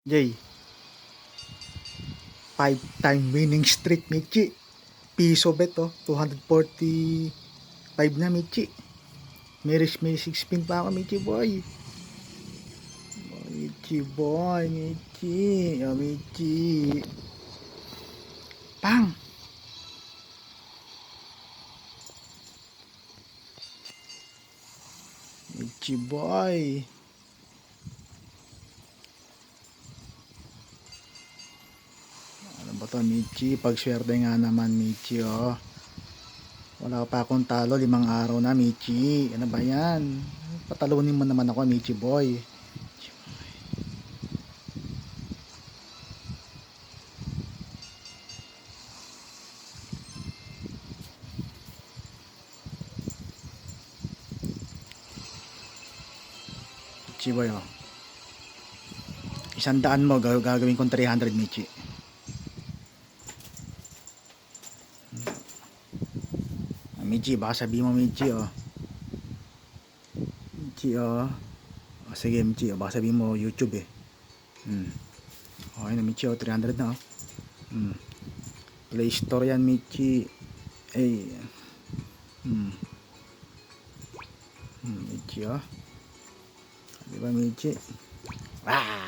Jay, 5-time winning streak, Michi. Piso bet, oh. 245 na, Michi. May 6 spin pa ako, Michi boy. Michi boy, Michi. Oh, Michi. Pang! Michi boy. Ano ba to, Michi? Pagswerte nga naman, Michi, oh. Wala pa akong talo, 5 araw na, Michi. Ano ba yan? Patalunin mo naman ako, Michi boy. Michi boy, oh. 100 mo, gagawin kong 300, Michi. Michi, baka sabihin mo, Michi, oh. Michi, oh. O, sige, Michi, oh. Baka sabihin mo, YouTube, eh. Okay na, Michi, oh. 300 na, oh. Play Store yan, Michi. Ay. Michi, oh. Diba, Michi? Ah!